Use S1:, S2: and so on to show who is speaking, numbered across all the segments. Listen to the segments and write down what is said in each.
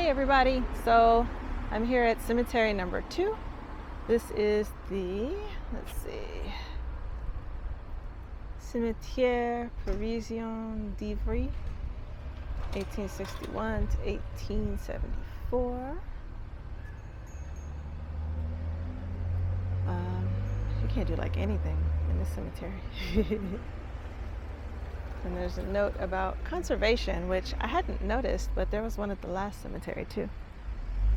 S1: Hey everybody, so I'm here at cemetery number 2. This is the, let's see, Cimetière Parisien d'Ivry, 1861 to 1874. You can't do like anything in this cemetery. And there's a note about conservation, which I hadn't noticed, but there was one at the last cemetery too.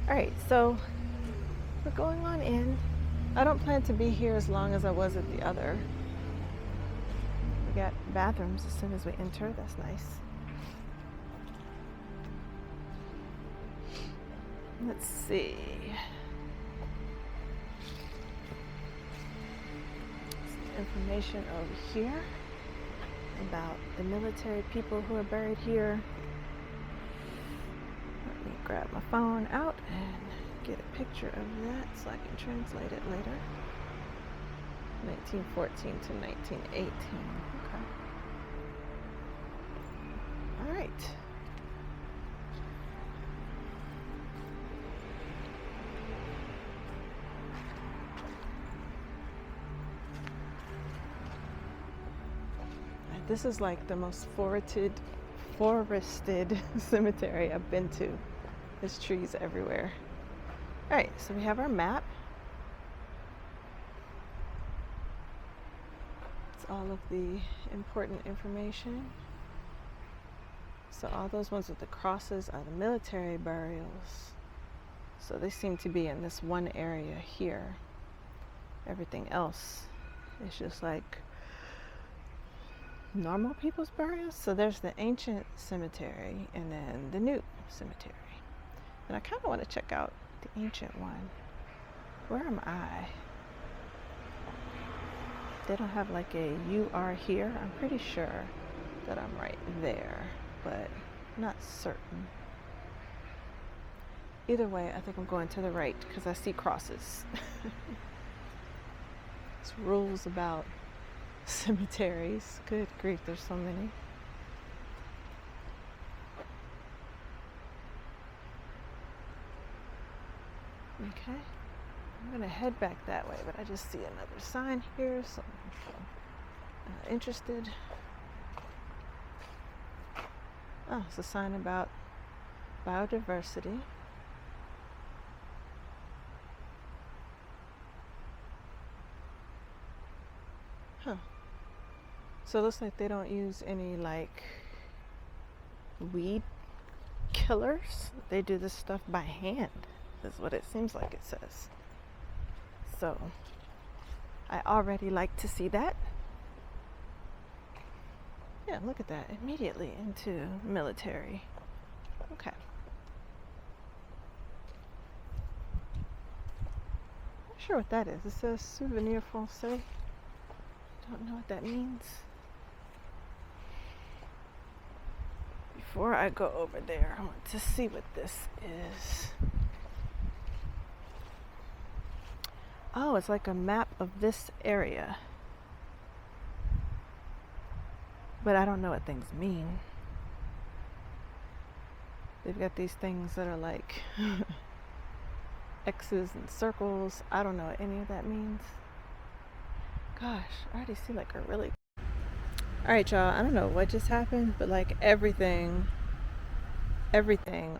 S1: All right, so we're going on in. I don't plan to be here as long as I was at the other. We got bathrooms as soon as we enter. That's nice. Let's see. Some information over here about the military people who are buried here. Let me grab my phone out and get a picture of that so I can translate it later. 1914 to 1918. Okay. All right. This is like the most forested cemetery I've been to. There's trees everywhere. All right, so we have our map. It's all of the important information. So all those ones with the crosses are the military burials. So they seem to be in this one area here. Everything else is just like normal people's burials. So there's the ancient cemetery and then the new cemetery. And I kind of want to check out the ancient one. Where am I? They don't have like a "you are here." I'm pretty sure that I'm right there, but not certain. Either way, I think I'm going to the right because I see crosses. It's rules about cemeteries. Good grief, there's so many. Okay, I'm gonna head back that way, but I just see another sign here, so I'm interested. Oh, it's a sign about biodiversity. Huh. So it looks like they don't use any like weed killers. They do this stuff by hand, is what it seems like it says. So I already like to see that. Yeah, look at that. Immediately into military. Okay. Not sure what that is. It says souvenir français. Don't know what that means. Before I go over there, I want to see what this is. Oh, it's like a map of this area. But I don't know what things mean. They've got these things that are like X's and circles. I don't know what any of that means. Gosh, I already see like a really... Alright y'all, I don't know what just happened, but like everything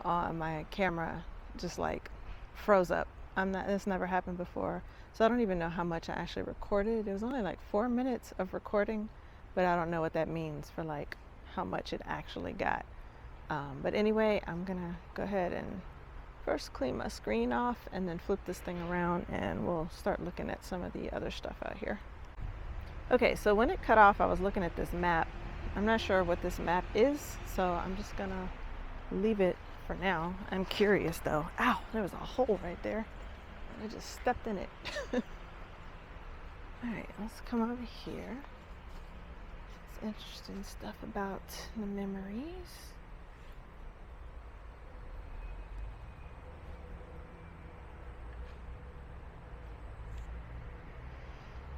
S1: on my camera just like froze up. This never happened before. So I don't even know how much I actually recorded. It was only like 4 minutes of recording, but I don't know what that means for like how much it actually got. But anyway, I'm gonna go ahead and first clean my screen off and then flip this thing around and we'll start looking at some of the other stuff out here. Okay, so when it cut off, I was looking at this map. I'm not sure what this map is, so I'm just gonna leave it for now. I'm curious though. Ow, there was a hole right there. I just stepped in it. All right, let's come over here. It's interesting stuff about the memories.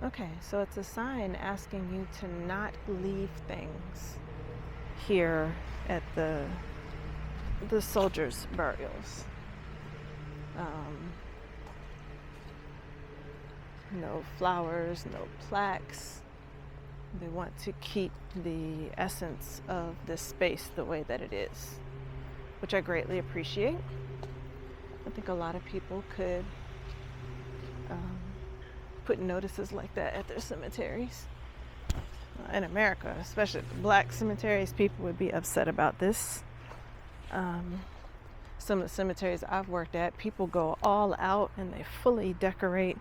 S1: Okay, so it's a sign asking you to not leave things here at the the soldiers' burials. No flowers, no plaques. They want to keep the essence of this space the way that it is, which I greatly appreciate. I think a lot of people could put notices like that at their cemeteries. In America, especially black cemeteries, people would be upset about this. Some of the cemeteries I've worked at, people go all out and they fully decorate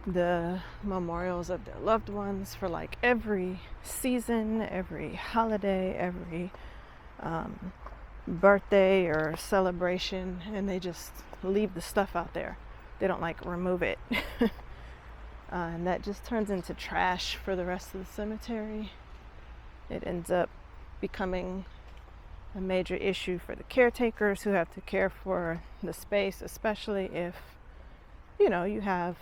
S1: the memorials of their loved ones for like every season, every holiday, every birthday or celebration, and they just leave the stuff out there. They don't like remove it. And that just turns into trash for the rest of the cemetery. It ends up becoming a major issue for the caretakers who have to care for the space, especially if, you know, you have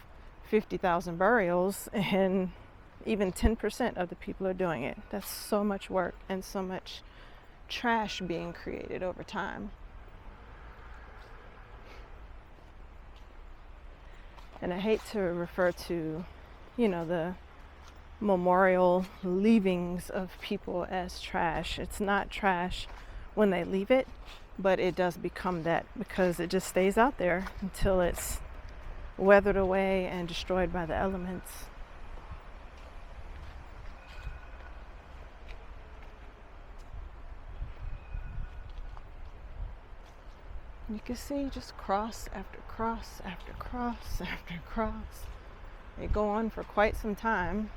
S1: 50,000 burials and even 10% of the people are doing it. That's so much work and so much trash being created over time. And I hate to refer to, you know, the memorial leavings of people as trash. It's not trash when they leave it, but it does become that because it just stays out there until it's weathered away and destroyed by the elements. You can see just cross after cross after cross after cross. They go on for quite some time.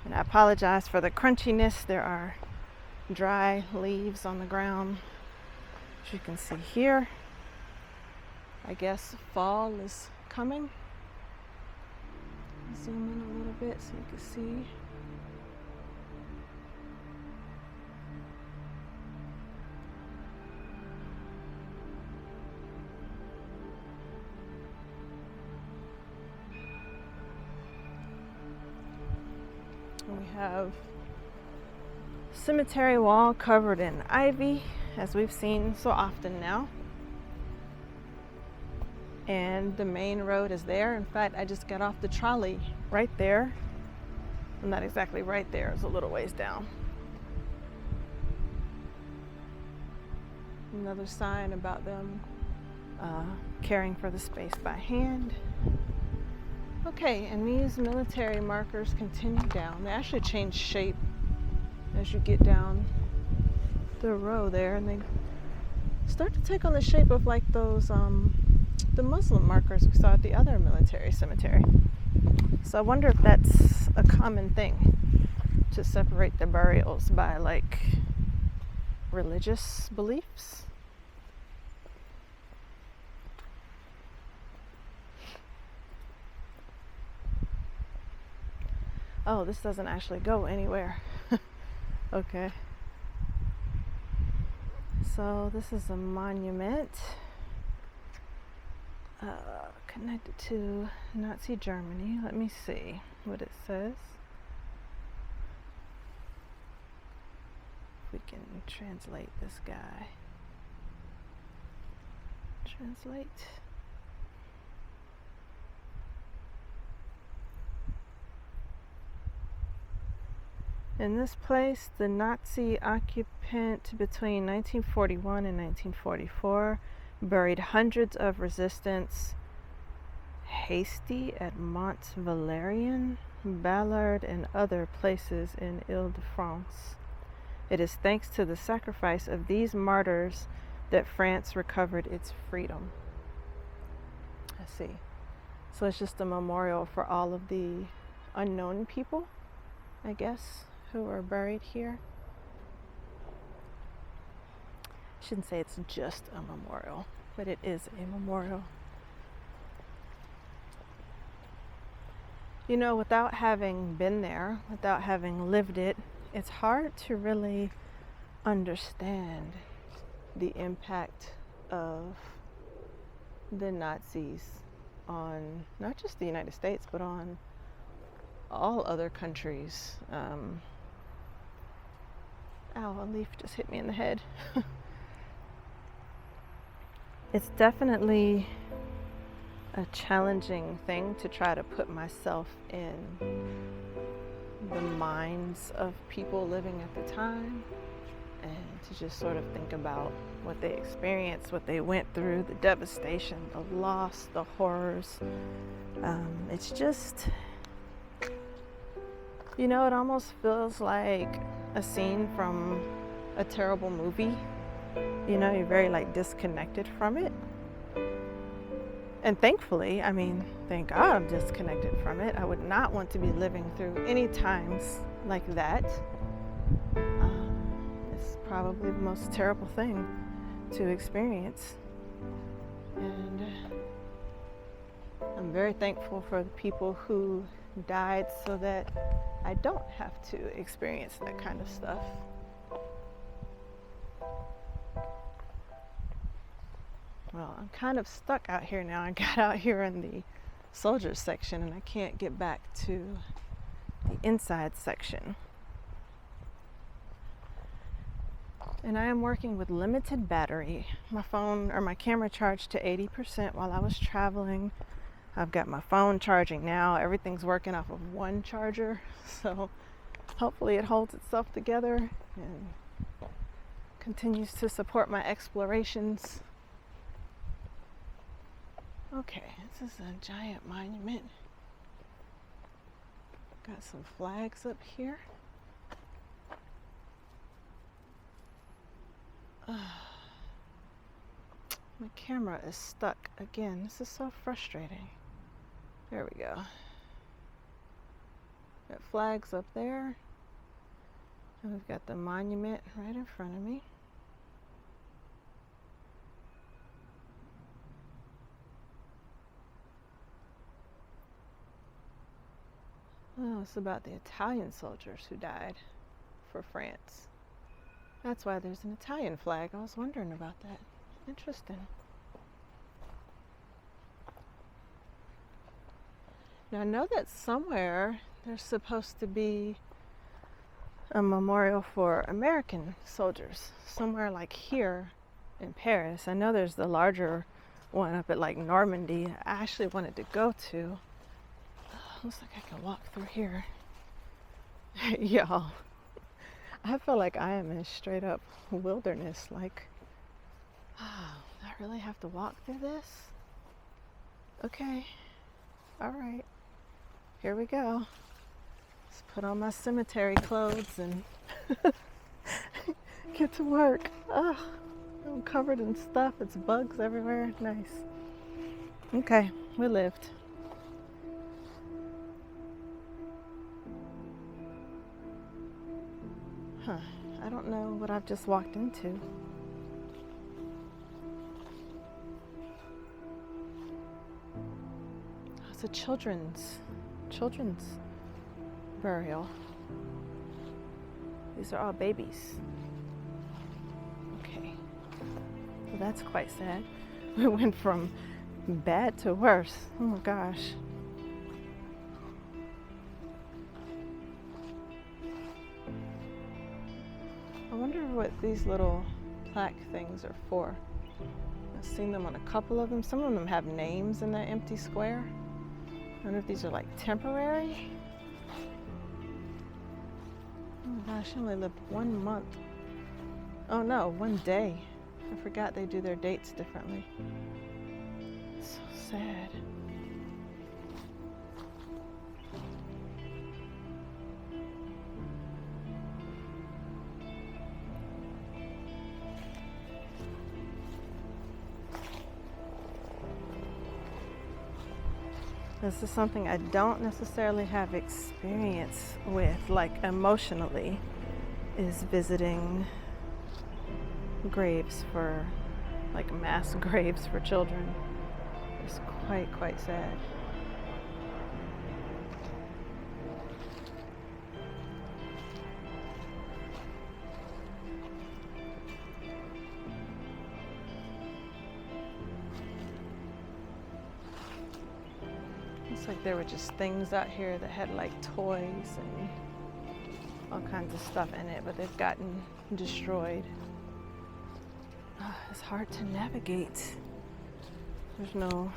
S1: And I apologize for the crunchiness. There are dry leaves on the ground, as you can see here. I guess fall is coming. Zoom in a little bit so you can see. We have cemetery wall covered in ivy, as we've seen so often now. And the main road is there. In fact, I just got off the trolley right there. Well, not exactly right there, it's a little ways down. Another sign about them caring for the space by hand. Okay, and these military markers continue down. They actually change shape as you get down the row there, and they start to take on the shape of like those the Muslim markers we saw at the other military cemetery. So I wonder if that's a common thing, to separate the burials by like religious beliefs. Oh, this doesn't actually go anywhere. Okay. So this is a monument connected to Nazi Germany. Let me see what it says. If we can translate this guy. Translate. In this place, the Nazi occupant between 1941 and 1944 buried hundreds of resistance hasty at Mont Valérien, Ballard, and other places in Ile-de-France. It is thanks to the sacrifice of these martyrs that France recovered its freedom. I see. So it's just a memorial for all of the unknown people, I guess, who are buried here. I shouldn't say it's just a memorial, but it is a memorial. You know, without having been there, without having lived it, it's hard to really understand the impact of the Nazis on not just the United States, but on all other countries. Ow, a leaf just hit me in the head. It's definitely a challenging thing to try to put myself in the minds of people living at the time, and to just sort of think about what they experienced, what they went through, the devastation, the loss, the horrors. It's just, it almost feels like a scene from a terrible movie. You're very like disconnected from it. And thankfully, thank God I'm disconnected from it. I would not want to be living through any times like that. It's probably the most terrible thing to experience. And I'm very thankful for the people who died so that I don't have to experience that kind of stuff. Well, I'm kind of stuck out here now. I got out here in the soldiers section and I can't get back to the inside section. And I am working with limited battery. My phone or my camera charged to 80% while I was traveling. I've got my phone charging now. Everything's working off of one charger. So hopefully it holds itself together and continues to support my explorations. Okay, this is a giant monument. Got some flags up here. My camera is stuck again. This is so frustrating. There we go. Got flags up there. And we've got the monument right in front of me. Oh, it's about the Italian soldiers who died for France. That's why there's an Italian flag. I was wondering about that. Interesting. Now I know that somewhere there's supposed to be a memorial for American soldiers. Somewhere like here in Paris. I know there's the larger one up at like Normandy I actually wanted to go to. Looks like I can walk through here. Y'all, I feel like I am in straight up wilderness. Like, oh, I really have to walk through this? Okay. All right. Here we go. Let's put on my cemetery clothes and get to work. Oh, I'm covered in stuff. It's bugs everywhere. Nice. Okay, we lived. I don't know what I've just walked into. It's a children's burial. These are all babies. Okay. Well, that's quite sad. We went from bad to worse. Oh my gosh. I wonder what these little plaque things are for. I've seen them on a couple of them. Some of them have names in that empty square. I wonder if these are like temporary. Oh my gosh, I only lived 1 month. Oh no, 1 day. I forgot they do their dates differently. It's so sad. This is something I don't necessarily have experience with, like emotionally, is visiting graves for, like mass graves for children. It's quite sad. Like there were just things out here that had like toys and all kinds of stuff in it, but they've gotten destroyed. It's hard to navigate There's no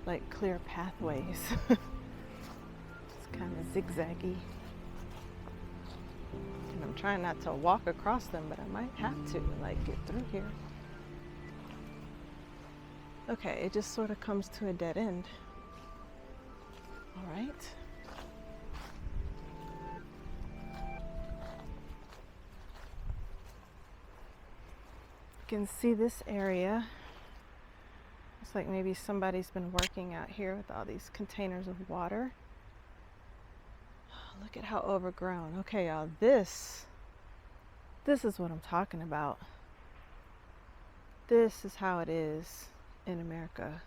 S1: like clear pathways. It's kind of zigzaggy. And I'm trying not to walk across them, but I might have to like get through here. Okay, it just sort of comes to a dead end. All right. You can see this area. It's like maybe somebody's been working out here with all these containers of water. Look at how overgrown. Okay, y'all, this is what I'm talking about. This is how it is in America.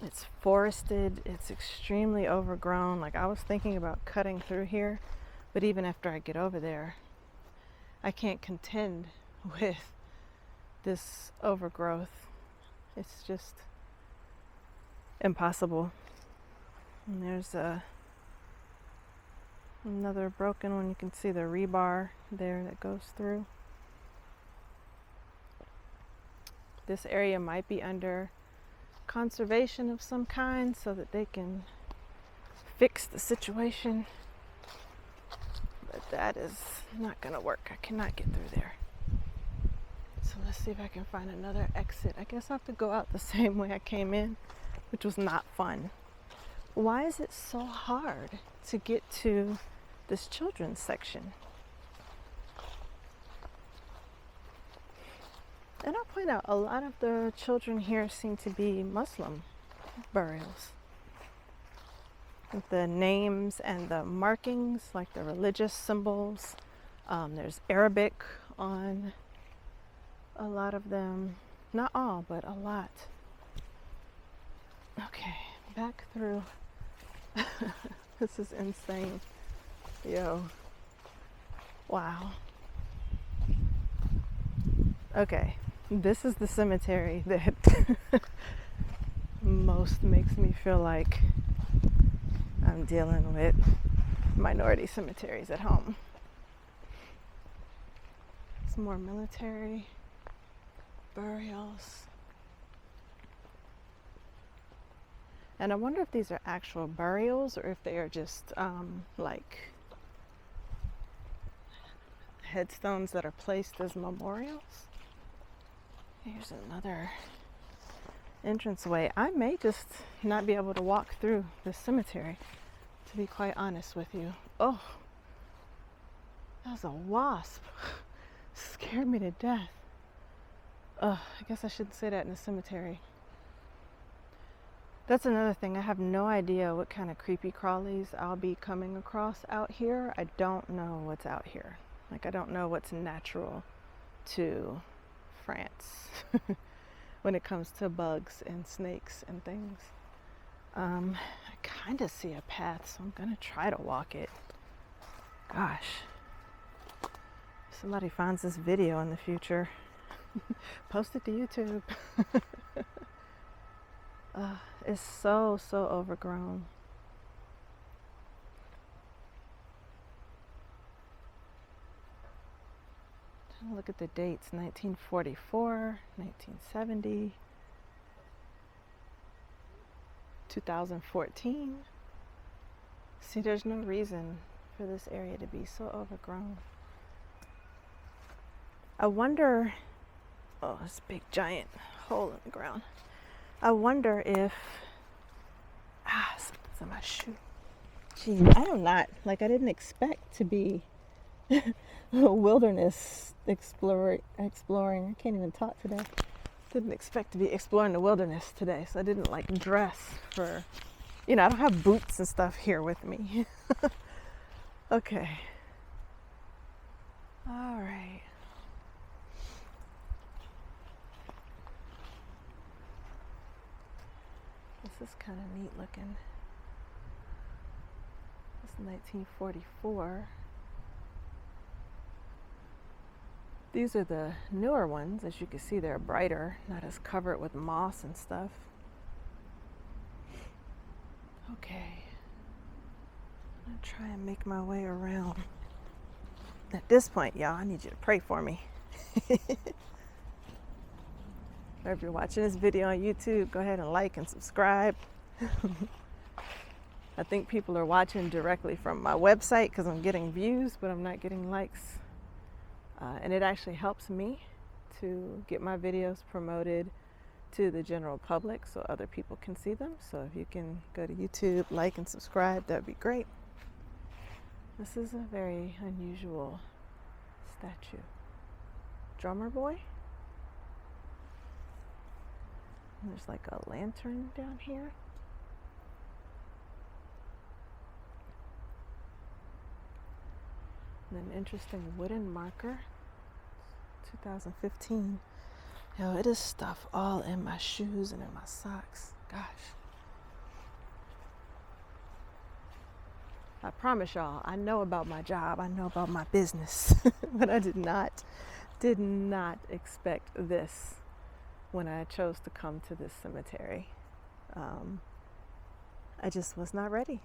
S1: It's forested, it's extremely overgrown. Like, I was thinking about cutting through here, but even after I get over there, I can't contend with this overgrowth. It's just impossible. And there's another broken one. You can see the rebar there that goes through. This area might be under conservation of some kind so that they can fix the situation, but that is not gonna work. I cannot get through there. So let's see if I can find another exit. I guess I have to go out the same way I came in, which was not fun. Why is it so hard to get to this children's section? And I'll point out, a lot of the children here seem to be Muslim burials. With the names and the markings, like the religious symbols. There's Arabic on a lot of them. Not all, but a lot. Okay, back through. This is insane. Yo. Wow. Okay. This is the cemetery that most makes me feel like I'm dealing with minority cemeteries at home. Some more military burials. And I wonder if these are actual burials or if they are just like headstones that are placed as memorials. Here's another entranceway. I may just not be able to walk through the cemetery, to be quite honest with you. Oh, that was a wasp. Scared me to death. I guess I shouldn't say that in a cemetery. That's another thing. I have no idea what kind of creepy crawlies I'll be coming across out here. I don't know what's out here. Like, I don't know what's natural to France when it comes to bugs and snakes and things. I kind of see a path, so I'm gonna try to walk it. Gosh, if somebody finds this video in the future, post it to YouTube. It's so overgrown. Look at the dates: 1944, 1970, 2014. See, there's no reason for this area to be so overgrown. I wonder, oh, this big giant hole in the ground. I wonder if, something's in my shoe. Gee, I didn't expect to be wilderness exploring. I can't even talk today. Didn't expect to be exploring the wilderness today, so I didn't dress for, I don't have boots and stuff here with me. Okay. All right. This is kind of neat looking. This is 1944. These are the newer ones. As you can see, they're brighter, not as covered with moss and stuff. Okay. I'm gonna try and make my way around. At this point, y'all, I need you to pray for me. Or if you're watching this video on YouTube, go ahead and like and subscribe. I think people are watching directly from my website because I'm getting views, but I'm not getting likes. And it actually helps me to get my videos promoted to the general public so other people can see them. So if you can go to YouTube, like and subscribe, that would be great. This is a very unusual statue. Drummer boy? And there's like a lantern down here. And an interesting wooden marker. 2015. Yo, it is stuff all in my shoes and in my socks. Gosh. I promise y'all, I know about my job. I know about my business. But I did not expect this when I chose to come to this cemetery. I just was not ready.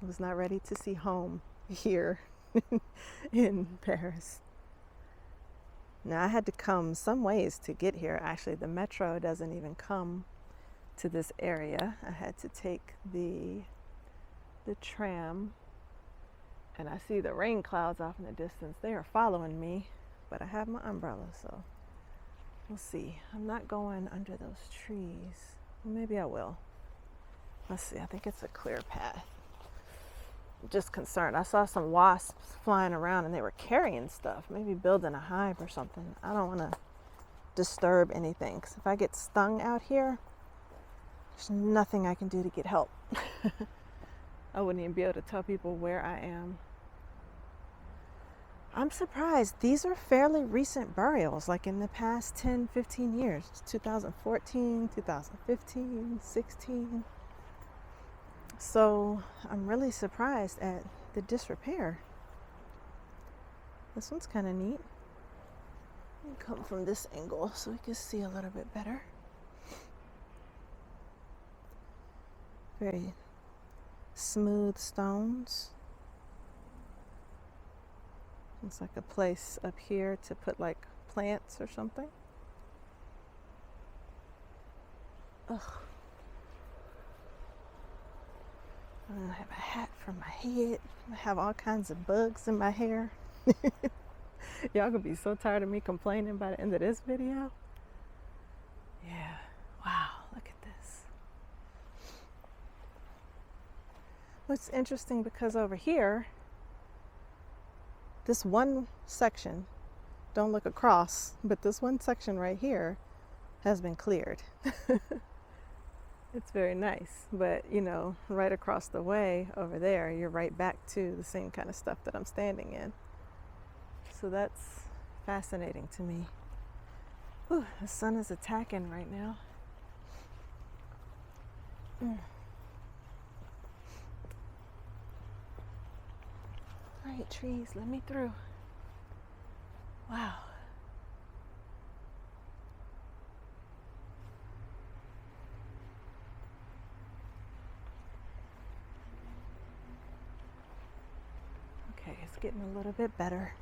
S1: I was not ready to see home here in Paris. Now I had to come some ways to get here. Actually, the metro doesn't even come to this area. I had to take the tram, and I see the rain clouds off in the distance. They are following me, but I have my umbrella, so we'll see. I'm not going under those trees. Maybe I will. Let's see. I think it's a clear path. I'm just concerned. I saw some wasps flying around and they were carrying stuff, maybe building a hive or something. I don't want to disturb anything because if I get stung out here, there's nothing I can do to get help. I wouldn't even be able to tell people where I am. I'm surprised. These are fairly recent burials, like in the past 10, 15 years. 2014, 2015, 16. So I'm really surprised at the disrepair. This one's kind of neat. Let me come from this angle so we can see a little bit better. Very smooth stones. Looks like a place up here to put like plants or something. Ugh. I have a hat for my head. I have all kinds of bugs in my hair. Y'all gonna be so tired of me complaining by the end of this video. Yeah. Wow, look at this. What's interesting, because over here, this one section, don't look across, but this one section right here has been cleared. It's very nice, but you know, right across the way over there, you're right back to the same kind of stuff that I'm standing in. So that's fascinating to me. Whew, the sun is attacking right now. All right, trees, let me through. Wow. Okay, it's getting a little bit better.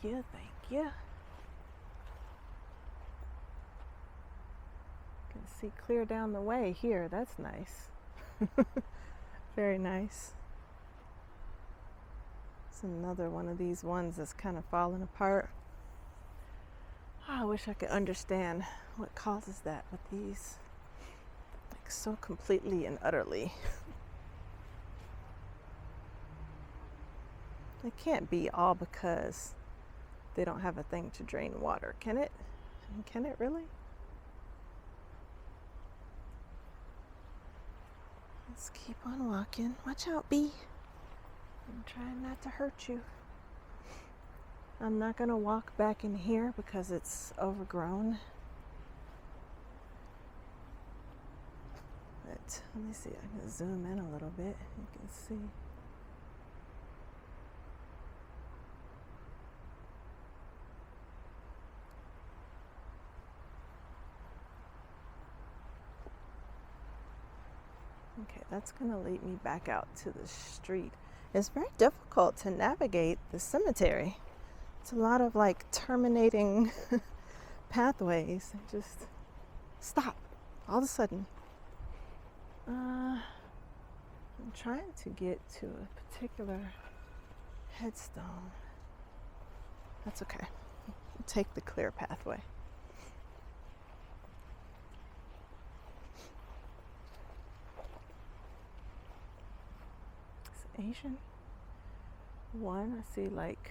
S1: Thank you, thank you. Can see clear down the way here. That's nice. Very nice. It's another one of these ones that's kind of falling apart. Oh, I wish I could understand what causes that with these. Like so completely and utterly. It can't be all because they don't have a thing to drain water, can it? I mean, can it really? Let's keep on walking. Watch out, bee. I'm trying not to hurt you. I'm not going to walk back in here because it's overgrown. But let me see. I can zoom in a little bit. You can see. Okay, that's going to lead me back out to the street. It's very difficult to navigate the cemetery. It's a lot of like terminating pathways. Just stop all of a sudden. I'm trying to get to a particular headstone. That's okay. I'll take the clear pathway. It's Asian. One, I see like,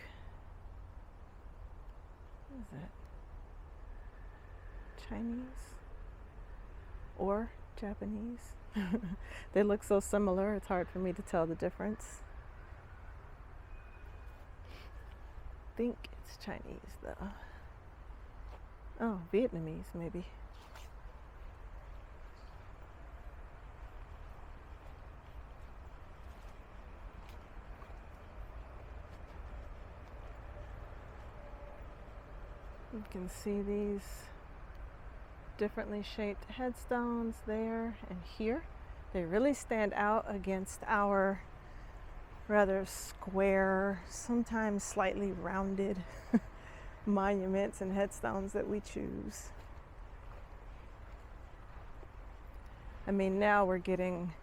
S1: what is that? Chinese or Japanese. They look so similar, it's hard for me to tell the difference. I think it's Chinese though. Oh, Vietnamese maybe. You can see these differently shaped headstones there and here. They really stand out against our rather square, sometimes slightly rounded monuments and headstones that we choose. I mean, now we're getting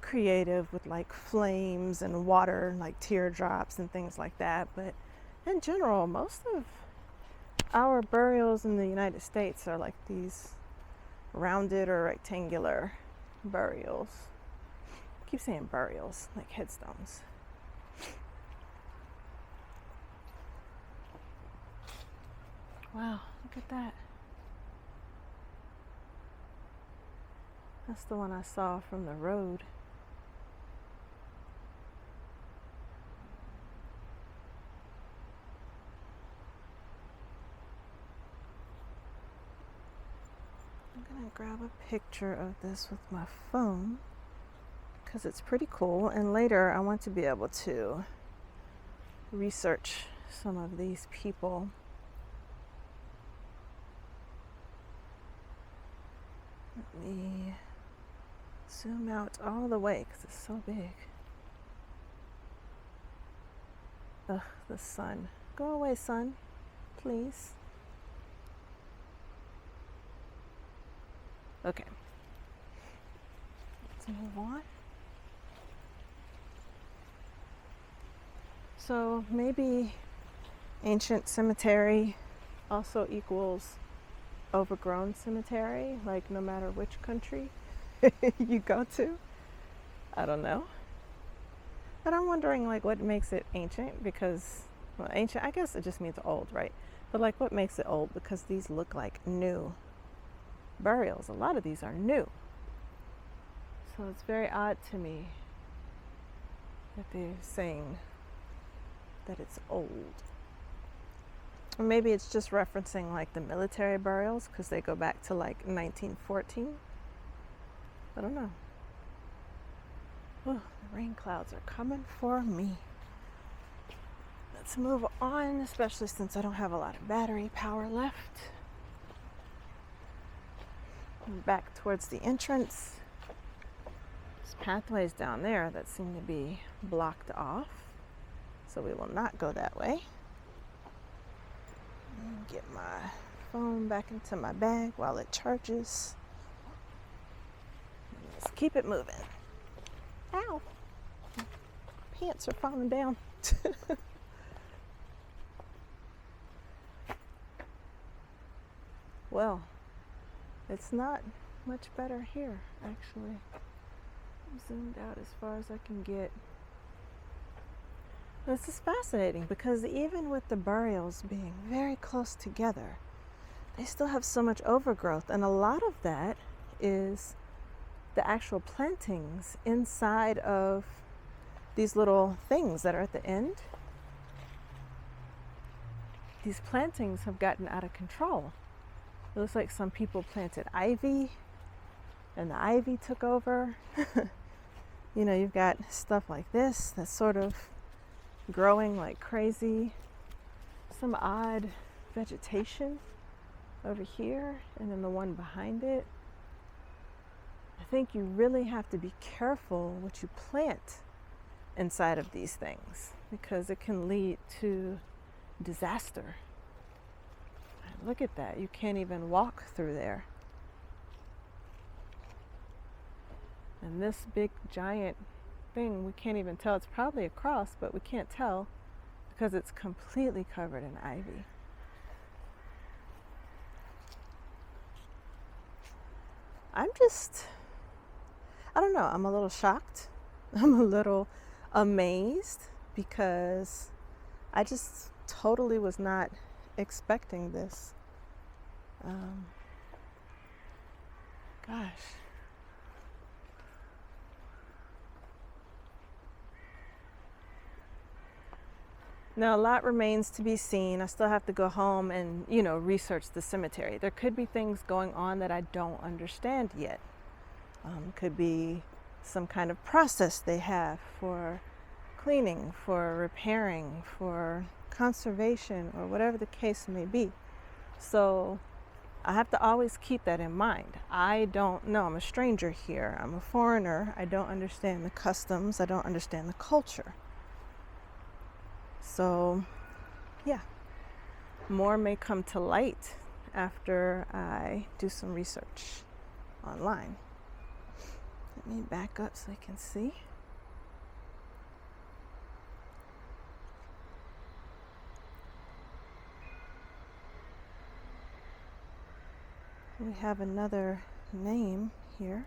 S1: creative with like flames and water, like teardrops and things like that, but in general, most of our burials in the United States are like these rounded or rectangular burials. I keep saying burials, like headstones. Wow, look at that. That's the one I saw from the road. I'm gonna grab a picture of this with my phone because it's pretty cool, and later I want to be able to research some of these people. Let me zoom out all the way because it's so big. Ugh, the sun. Go away, sun, please. Okay, let's move on. So maybe ancient cemetery also equals overgrown cemetery, like no matter which country you go to. I don't know. But I'm wondering like what makes it ancient, because, well, ancient, I guess it just means old, right? But like what makes it old? Because these look like new burials. A lot of these are new. So it's very odd to me that they're saying that it's old. Or maybe it's just referencing like the military burials because they go back to like 1914. I don't know. Oh, the rain clouds are coming for me. Let's move on, especially since I don't have a lot of battery power left. Back towards the entrance. There's pathways down there that seem to be blocked off, so we will not go that way. Get my phone back into my bag while it charges. Let's keep it moving. Ow! My pants are falling down. Well, it's not much better here, actually. I'm zoomed out as far as I can get. This is fascinating because even with the burials being very close together, they still have so much overgrowth, and a lot of that is the actual plantings inside of these little things that are at the end. These plantings have gotten out of control. It looks like some people planted ivy and the ivy took over. You know, you've got stuff like this that's sort of growing like crazy. Some odd vegetation over here, and then the one behind it. I think you really have to be careful what you plant inside of these things because it can lead to disaster. Look at that. You can't even walk through there. And this big giant thing, we can't even tell. It's probably a cross, but we can't tell because it's completely covered in ivy. I don't know, I'm a little shocked. I'm a little amazed because I just totally was not expecting this. Gosh. Now, a lot remains to be seen. I still have to go home and, research the cemetery. There could be things going on that I don't understand yet. Could be some kind of process they have for cleaning, for repairing, for conservation, or whatever the case may be. So I have to always keep that in mind. I don't know. I'm a stranger here. I'm a foreigner. I don't understand the customs. I don't understand the culture. So, yeah, more may come to light after I do some research online. Let me back up so I can see. We have another name here.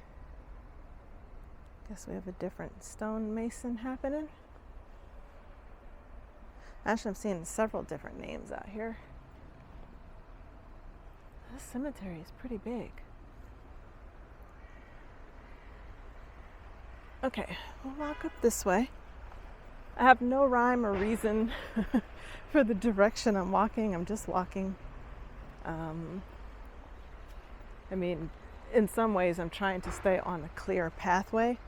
S1: Guess we have a different stonemason happening. Actually, I'm seeing several different names out here. This cemetery is pretty big. Okay, we'll walk up this way. I have no rhyme or reason for the direction I'm walking. I'm just walking. In some ways, I'm trying to stay on a clear pathway.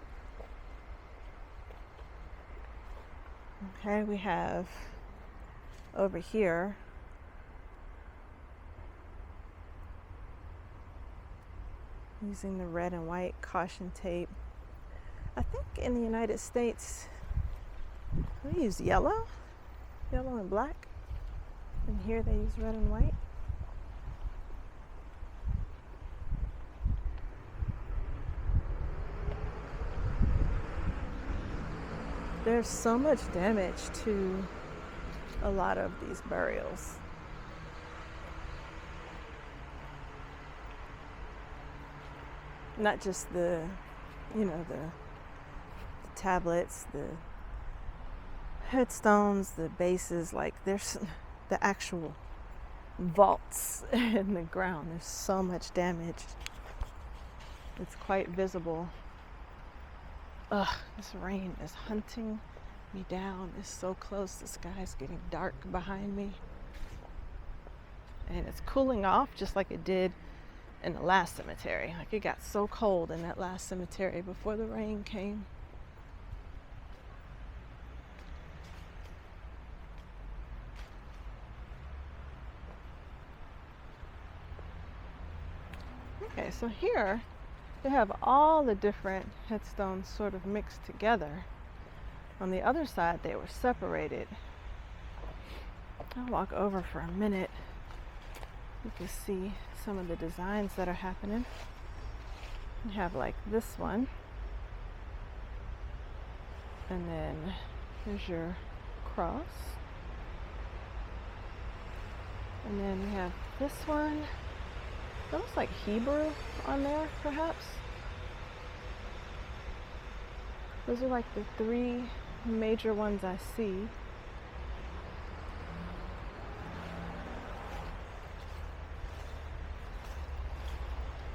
S1: Okay, we have over here using the red and white caution tape. I think in the United States we use yellow and black, and here they use red and white. There's so much damage to a lot of these burials. Not just the tablets, the headstones, the bases, like there's the actual vaults in the ground. There's so much damage. It's quite visible. Ugh, this rain is hunting me down. It's so close. The sky's getting dark behind me. And it's cooling off just like it did in the last cemetery. Like it got so cold in that last cemetery before the rain came. Okay, so here they have all the different headstones sort of mixed together. On the other side, they were separated. I'll walk over for a minute. You can see some of the designs that are happening. You have like this one. And then there's your cross. And then we have this one. It looks like Hebrew on there, perhaps. Those are like the three major ones I see.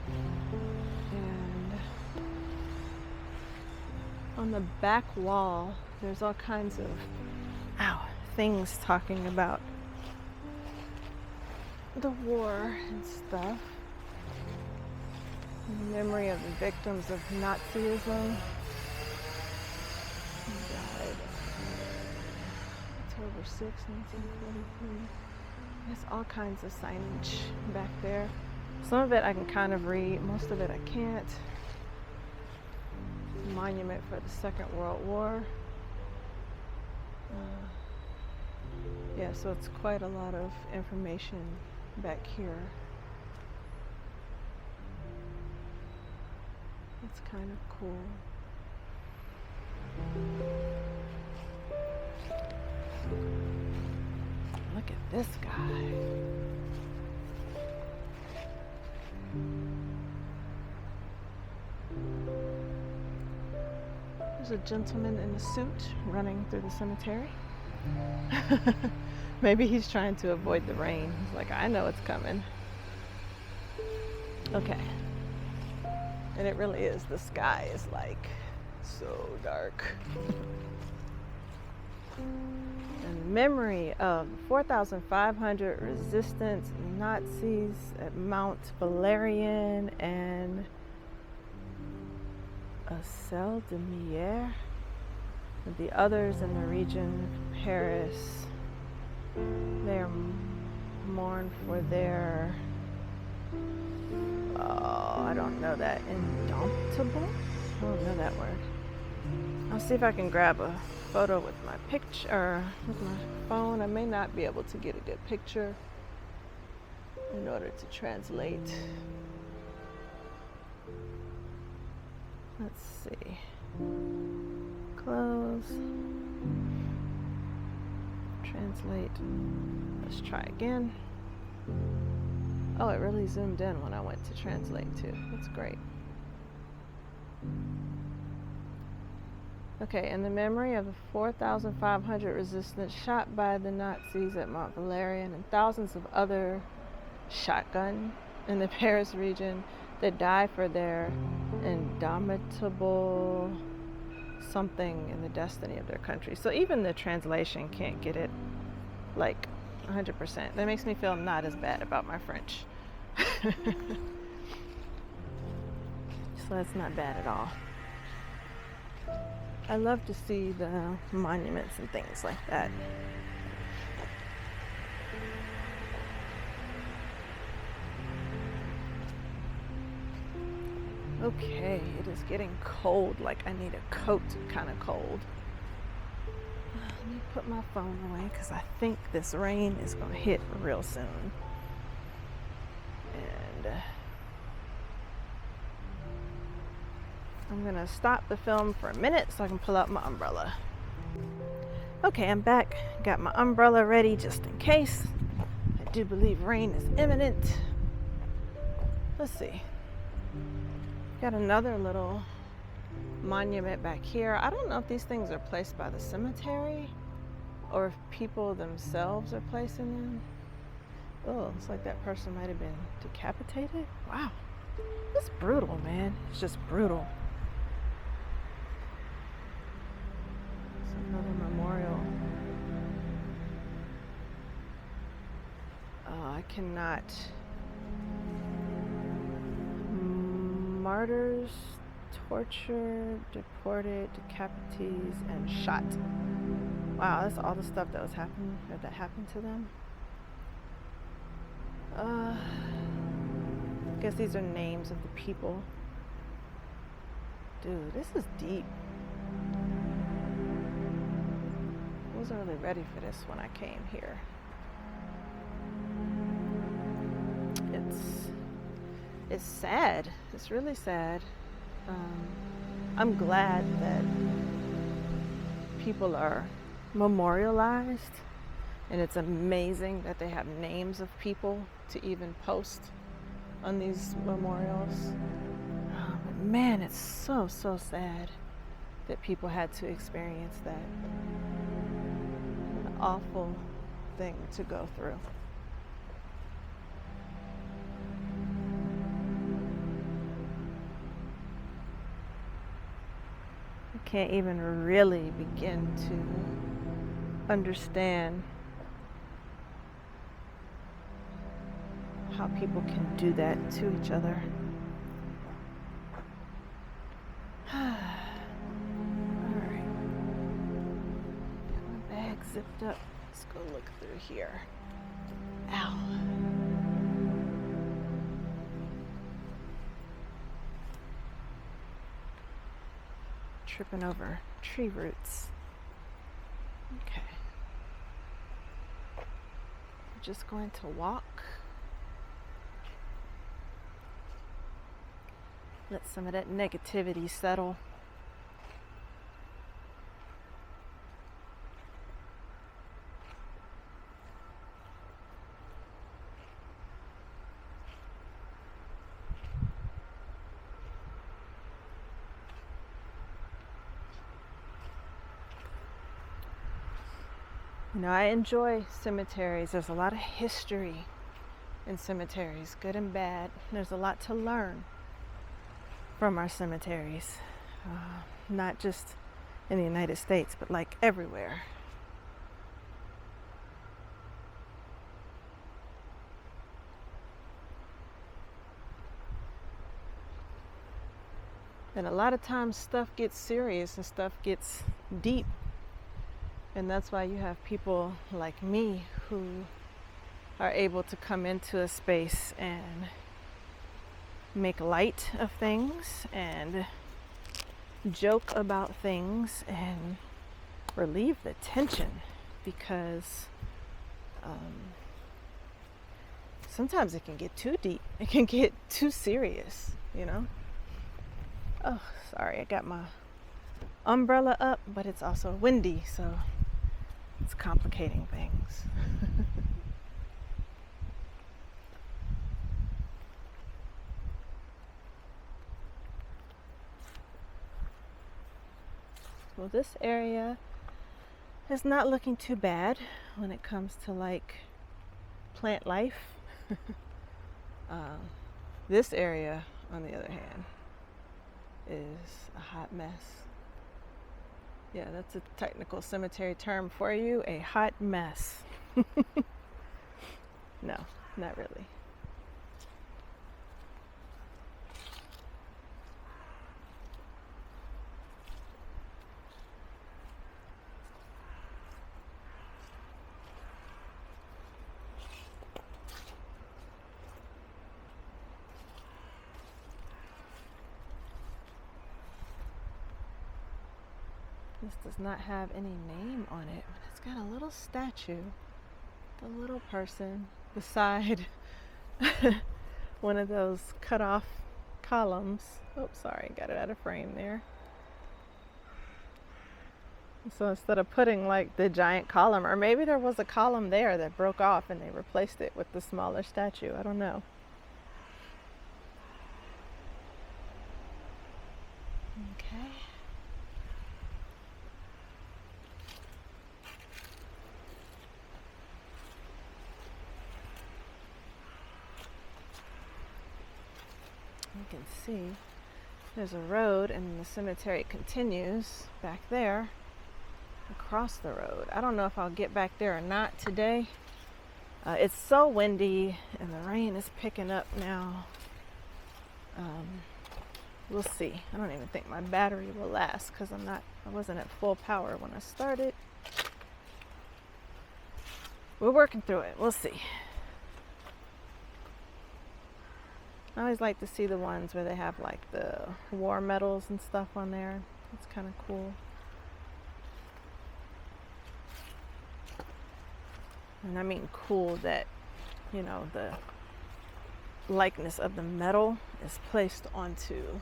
S1: And on the back wall, there's all kinds of things talking about the war and stuff. In memory of the victims of Nazism. He died October 6, 1943. There's all kinds of signage back there. Some of it I can kind of read, most of it I can't. Monument for the Second World War. Yeah, so it's quite a lot of information back here. It's kind of cool. Look at this guy. There's a gentleman in a suit running through the cemetery. Maybe he's trying to avoid the rain. He's like, I know it's coming. Okay. And it really is. The sky is like so dark. In memory of 4,500 resistance Nazis at Mount Valérien and Celle de Mier, and the others in the region of Paris. They are mourned for their, I don't know that, indomitable? I don't know that word. I'll see if I can grab a photo with my picture, with my phone. I may not be able to get a good picture in order to translate. Let's see. Close. Translate. Let's try again. Oh, it really zoomed in when I went to translate too. That's great. Okay, in the memory of the 4,500 resistance shot by the Nazis at Mont Valérien and thousands of other shotgun in the Paris region that die for their indomitable something in the destiny of their country. So even the translation can't get it like 100%. That makes me feel not as bad about my French. So that's not bad at all. I love to see the monuments and things like that. Okay, it is getting cold, like I need a coat kind of cold. Let me put my phone away because I think this rain is going to hit real soon. And I'm going to stop the film for a minute so I can pull out my umbrella. Okay, I'm back. Got my umbrella ready just in case. I do believe rain is imminent. Let's see. Got another little monument back here. I don't know if these things are placed by the cemetery or if people themselves are placing them. Oh, it's like that person might have been decapitated. Wow. It's brutal, man. It's just brutal. It's another memorial. I cannot. Martyrs, tortured, deported, decapitees, and shot. Wow, that's all the stuff that was happening, or that happened to them. I guess these are names of the people. Dude, this is deep. I wasn't really ready for this when I came here. It's sad. It's really sad. I'm glad that people are memorialized, and it's amazing that they have names of people to even post on these memorials. But man, it's so sad that people had to experience that. An awful thing to go through. Can't even really begin to understand how people can do that to each other. Alright. Got my bag zipped up. Let's go look through here. Ow. Tripping over tree roots. Okay. Just going to walk. Let some of that negativity settle. You know, I enjoy cemeteries. There's a lot of history in cemeteries, good and bad. There's a lot to learn from our cemeteries, not just in the United States, but like everywhere. And a lot of times stuff gets serious and stuff gets deep. And that's why you have people like me who are able to come into a space and make light of things and joke about things and relieve the tension, because sometimes it can get too deep. It can get too serious, you know? Oh, sorry, I got my umbrella up, but it's also windy, so it's complicating things. Well, this area is not looking too bad when it comes to like plant life. This area, on the other hand, is a hot mess. Yeah, that's a technical cemetery term for you, a hot mess. No, not really. This does not have any name on it, but it's got a little statue, the little person beside one of those cut off columns. Oh, sorry, got it out of frame there. So instead of putting like the giant column, or maybe there was a column there that broke off and they replaced it with the smaller statue. I don't know. Okay. You can see there's a road and the cemetery continues back there across the road. I don't know if I'll get back there or not today. It's so windy and the rain is picking up now. We'll see. I don't even think my battery will last because I wasn't at full power when I started. We're working through it. We'll see. I always like to see the ones where they have like the war medals and stuff on there. It's kind of cool. And I mean cool that, you know, the likeness of the medal is placed onto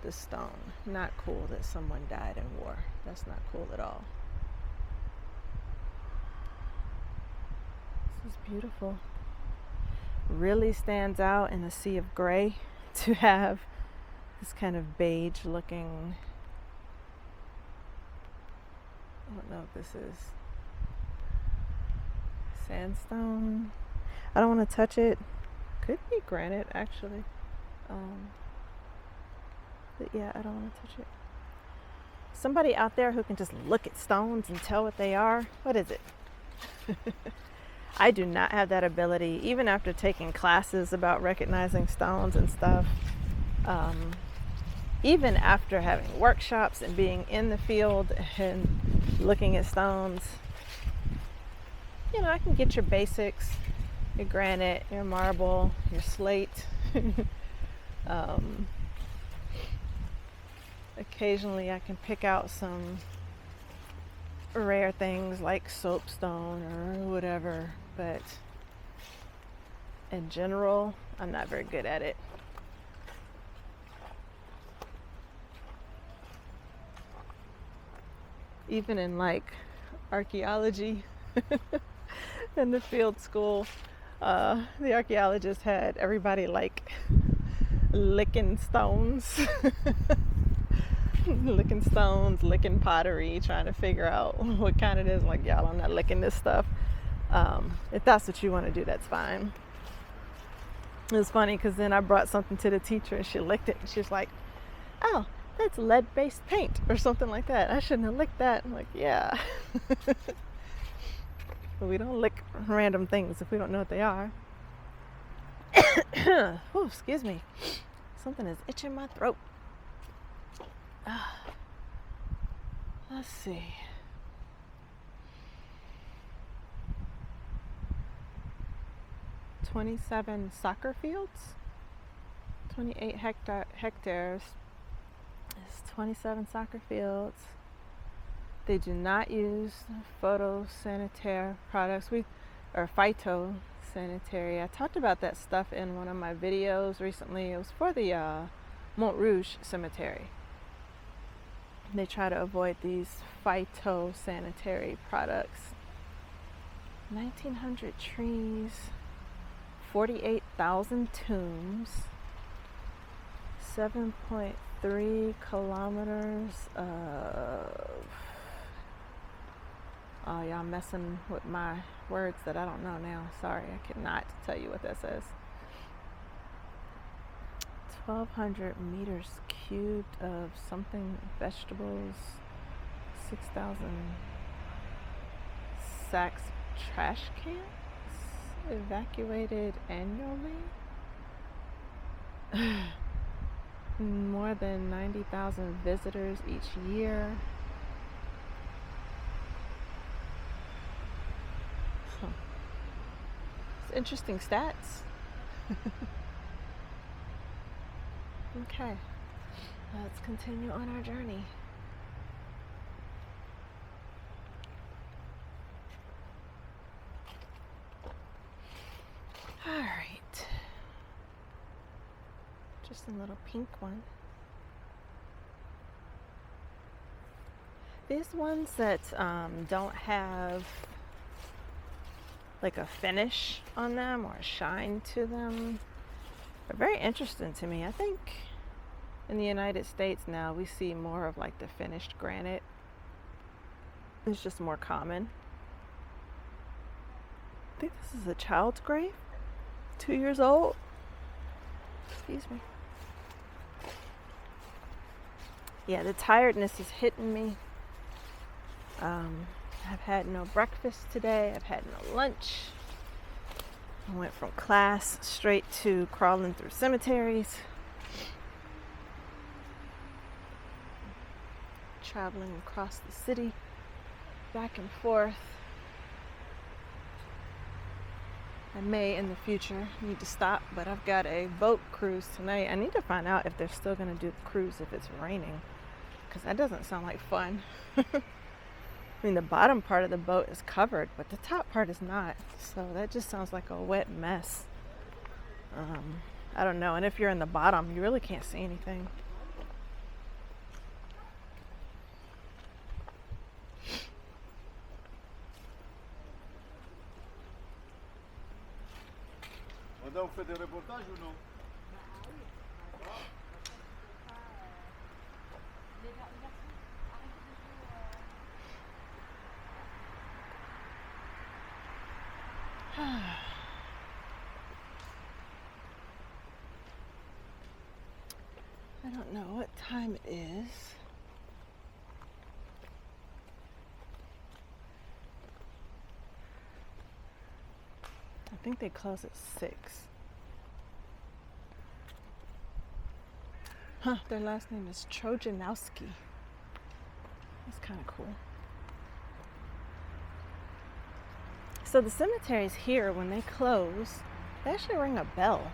S1: the stone. Not cool that someone died in war. That's not cool at all. This is beautiful. Really stands out in a sea of gray to have this kind of beige looking, I don't know if this is sandstone. I don't want to touch it. Could be granite actually. But yeah, I don't want to touch it. Somebody out there who can just look at stones and tell what they are. What is it? I do not have that ability, even after taking classes about recognizing stones and stuff. Even after having workshops and being in the field and looking at stones, you know, I can get your basics, your granite, your marble, your slate. Occasionally I can pick out some rare things like soapstone or whatever, but in general, I'm not very good at it. Even in like archaeology in the field school, the archaeologist had everybody like licking stones, licking pottery, trying to figure out what kind it is. Like, y'all, I'm not licking this stuff. If that's what you want to do, that's fine. It was funny because then I brought something to the teacher and she licked it and she was like, oh, that's lead-based paint or something like that. I shouldn't have licked that. I'm like, yeah. But we don't lick random things if we don't know what they are. Oh, excuse me. Something is itching my throat. Let's see. 27 soccer fields. 28 hectares is 27 soccer fields. They do not use phytosanitary products. Or phytosanitary. I talked about that stuff in one of my videos recently. It was for the Mont Rouge Cemetery. They try to avoid these phytosanitary products. 1,900 trees, 48,000 tombs, 7.3 kilometers of... Oh, y'all messing with my words that I don't know now. Sorry, I cannot tell you what that says. 1,200 meters cubed of something, vegetables, 6,000 sacks of trash cans evacuated annually. More than 90,000 visitors each year. It's interesting stats. Okay, let's continue on our journey. All right, just a little pink one. These ones that don't have like a finish on them or a shine to them are very interesting to me. I think in the United States now we see more of like the finished granite. It's just more common. I think this is a child's grave, 2 years old. Excuse me. Yeah, the tiredness is hitting me. I've had no breakfast today. I've had no lunch. I went from class straight to crawling through cemeteries. Traveling across the city, back and forth. I may in the future need to stop, but I've got a boat cruise tonight. I need to find out if they're still going to do the cruise if it's raining, because that doesn't sound like fun. I mean, the bottom part of the boat is covered, but the top part is not. So that just sounds like a wet mess. I don't know. And if you're in the bottom, you really can't see anything.
S2: Madame, vous faites des reportages ou non?
S1: I don't know what time it is. I think they close at 6. Huh, their last name is Trojanowski. That's kind of cool. So the cemeteries here, when they close, they actually ring a bell.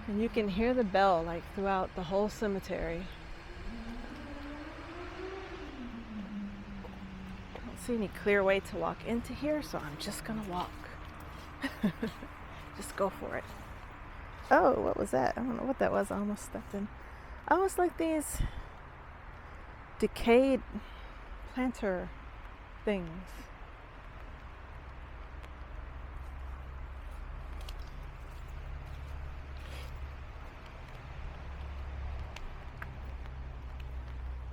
S1: And you can hear the bell like throughout the whole cemetery. I don't see any clear way to walk into here, so I'm just gonna walk. Just go for it. Oh, what was that? I don't know what that was. I almost stepped in. Almost like these decayed planter things.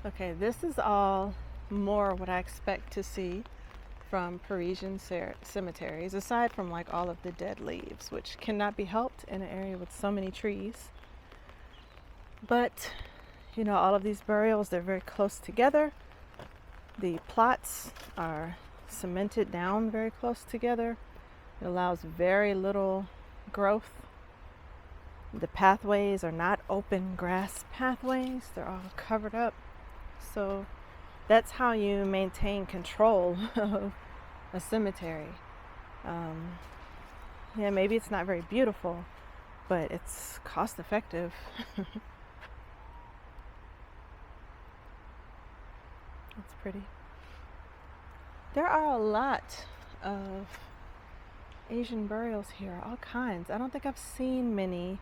S1: Okay, this is all more what I expect to see from Parisian cemeteries, aside from like all of the dead leaves, which cannot be helped in an area with so many trees. But, you know, all of these burials, they're very close together. The plots are cemented down very close together. It allows very little growth. The pathways are not open grass pathways, they're all covered up. So that's how you maintain control of a cemetery. Yeah, maybe it's not very beautiful, but it's cost effective. That's pretty. There are a lot of Asian burials here, all kinds. I don't think I've seen many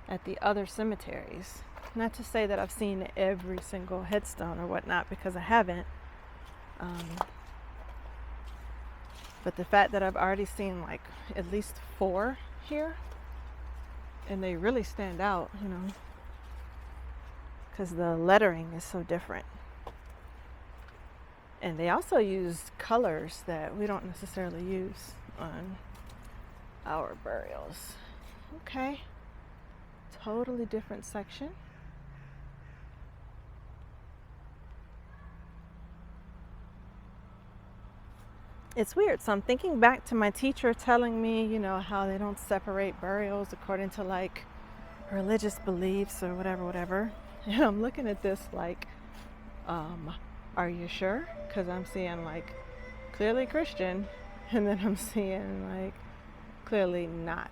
S1: at the other cemeteries. Not to say that I've seen every single headstone or whatnot, because I haven't. But the fact that I've already seen like at least 4 here, and they really stand out, you know, because the lettering is so different. And they also use colors that we don't necessarily use on our burials. Okay, totally different section. It's weird. So I'm thinking back to my teacher telling me, you know, how they don't separate burials according to like religious beliefs or whatever. And I'm looking at this like, are you sure? Because I'm seeing like clearly Christian, and then I'm seeing like clearly not.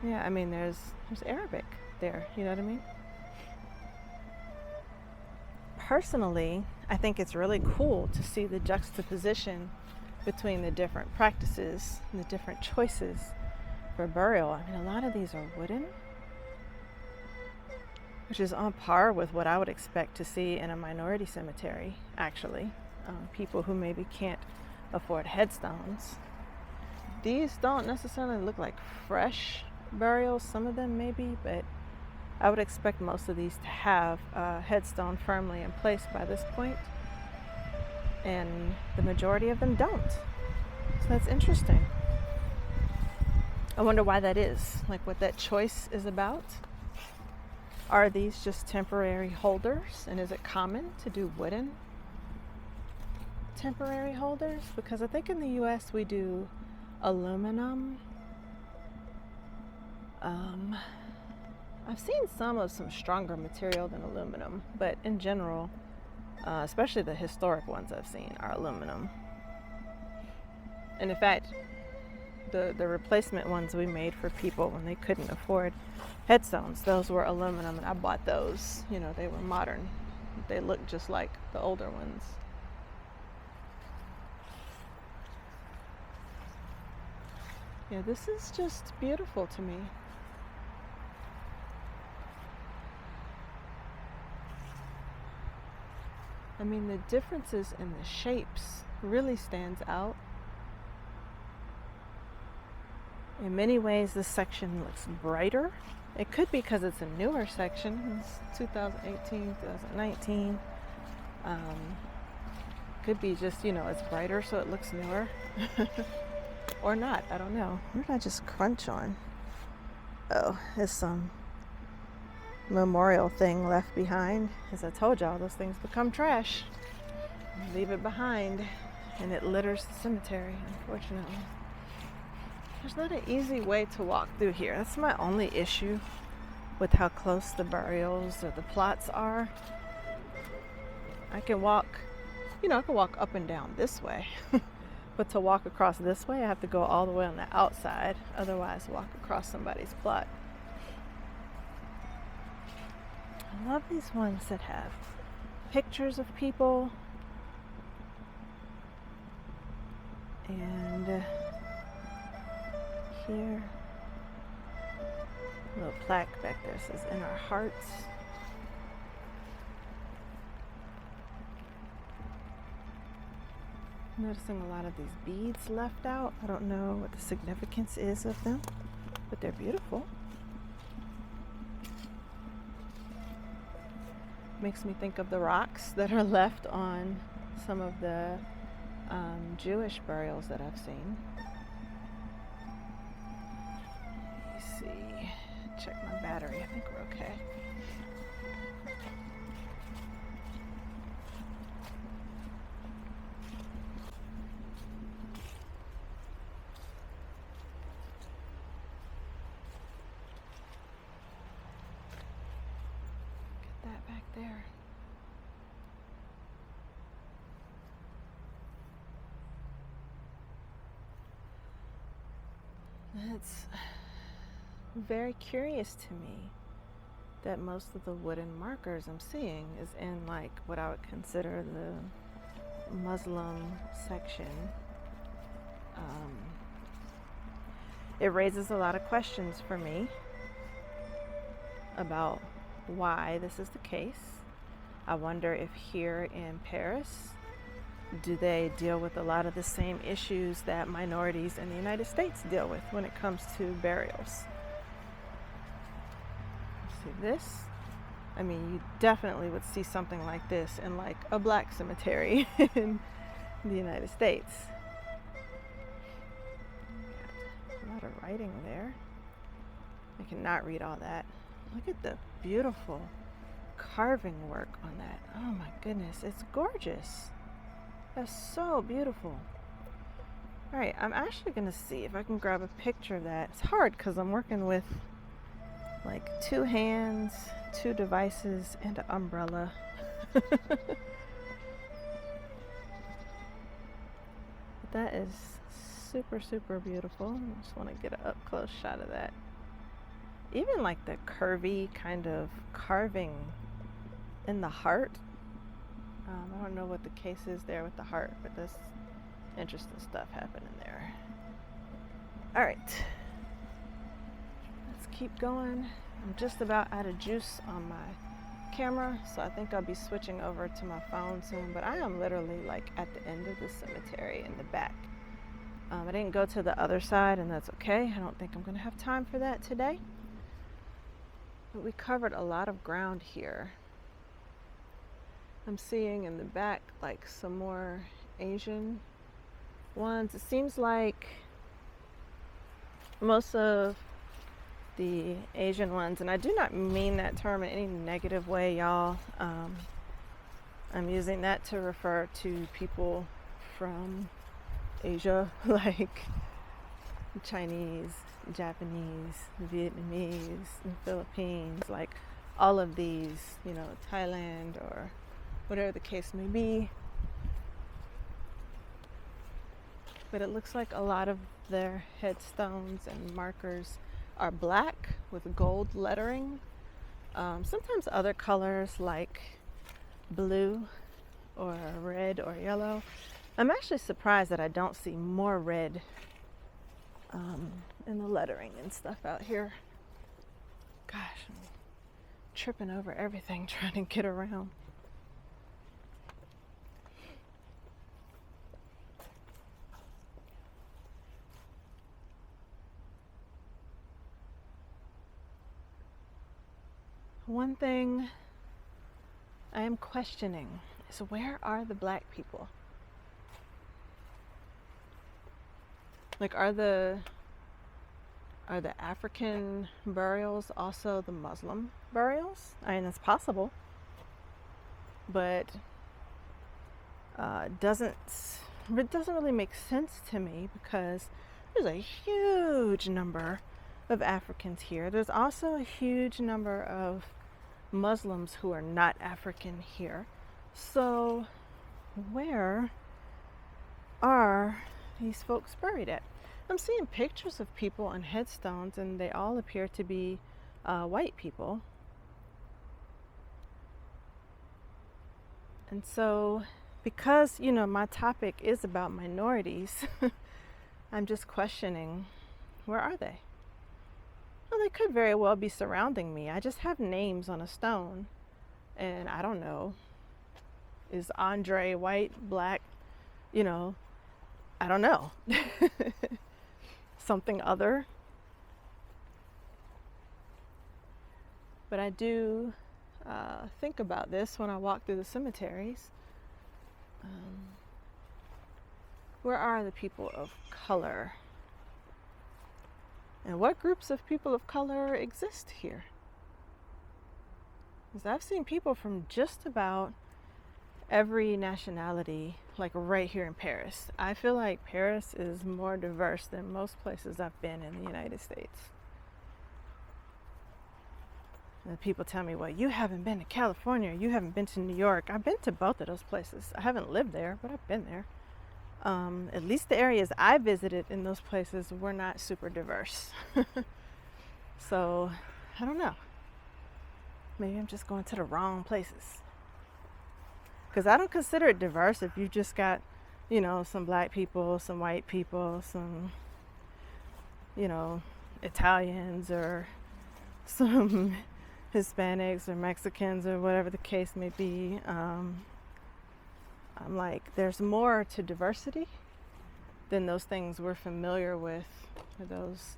S1: Yeah, I mean, there's Arabic there. You know what I mean? Personally, I think it's really cool to see the juxtaposition between the different practices and the different choices for burial. I mean, a lot of these are wooden, which is on par with what I would expect to see in a minority cemetery, actually. People who maybe can't afford headstones. These don't necessarily look like fresh burials, some of them maybe, but I would expect most of these to have a headstone firmly in place by this point, and the majority of them don't. So that's interesting. I wonder why that is, like what that choice is about. Are these just temporary holders, and is it common to do wooden temporary holders? Because I think in the US we do aluminum. I've seen some stronger material than aluminum, but in general, especially the historic ones I've seen are aluminum. And in fact, the replacement ones we made for people when they couldn't afford headstones, those were aluminum, and I bought those. You know, they were modern. They looked just like the older ones. Yeah, this is just beautiful to me. I mean, the differences in the shapes really stands out. In many ways, this section looks brighter. It could be because it's a newer section. It's 2018, 2019. Could be just, you know, it's brighter so it looks newer. Or not, I don't know. What did I just crunch on? Oh, there's some memorial thing left behind. As I told y'all, those things become trash. You leave it behind and it litters the cemetery, unfortunately. There's not an easy way to walk through here. That's my only issue with how close the burials or the plots are. I can walk up and down this way. But to walk across this way, I have to go all the way on the outside. Otherwise, walk across somebody's plot. I love these ones that have pictures of people. And here, a little plaque back there says "In Our Hearts." Noticing a lot of these beads left out. I don't know what the significance is of them, but they're beautiful. Makes me think of the rocks that are left on some of the Jewish burials that I've seen. Let me see. Check my battery. I think we're okay. Get that back there. It's very curious to me that most of the wooden markers I'm seeing is in like what I would consider the Muslim section. It raises a lot of questions for me about why this is the case. I wonder if here in Paris, do they deal with a lot of the same issues that minorities in the United States deal with when it comes to burials? See this? I mean, you definitely would see something like this in like a black cemetery in the United States. A lot of writing there. I cannot read all that. Look at the beautiful carving work on that. Oh my goodness, it's gorgeous. That's so beautiful. All right, I'm actually gonna see if I can grab a picture of that. It's hard because I'm working with like 2 hands, 2 devices, and an umbrella. But that is super, super beautiful. I just want to get an up close shot of that. Even like the curvy kind of carving in the heart. I don't know what the case is there with the heart, but there's interesting stuff happening there. All right, let's keep going. I'm just about out of juice on my camera, so I think I'll be switching over to my phone soon, but I am literally like at the end of the cemetery in the back. I didn't go to the other side, and that's okay. I don't think I'm gonna have time for that today. But we covered a lot of ground here. I'm seeing in the back like some more Asian ones. It seems like most of the Asian ones, and I do not mean that term in any negative way, y'all. I'm using that to refer to people from Asia, like Chinese, Japanese, Vietnamese, and Philippines, like all of these, you know, Thailand or whatever the case may be. But it looks like a lot of their headstones and markers are black with gold lettering. Sometimes other colors like blue or red or yellow. I'm actually surprised that I don't see more red in the lettering and stuff out here. Gosh, I'm tripping over everything trying to get around. One thing I am questioning is, where are the black people? Like, are the African burials also the Muslim burials? I mean, it's possible, but it doesn't really make sense to me, because there's a huge number of Africans here. There's also a huge number of Muslims who are not African here. So where are these folks buried at? I'm seeing pictures of people on headstones, and they all appear to be white people. And so, because, you know, my topic is about minorities, I'm just questioning, where are they? Well, they could very well be surrounding me. I just have names on a stone, and I don't know. Is Andre white, black? You know, I don't know. Something other. But I do think about this when I walk through the cemeteries. Where are the people of color? And what groups of people of color exist here? Because I've seen people from just about every nationality, like right here in Paris. I feel like Paris is more diverse than most places I've been in the United States. And people tell me, well, you haven't been to California, you haven't been to New York. I've been to both of those places. I haven't lived there, but I've been there. At least the areas I visited in those places were not super diverse. So, I don't know. Maybe I'm just going to the wrong places. Because I don't consider it diverse if you just got, some black people, some white people, some, Italians or some Hispanics or Mexicans or whatever the case may be. I'm like, there's more to diversity than those things we're familiar with, or those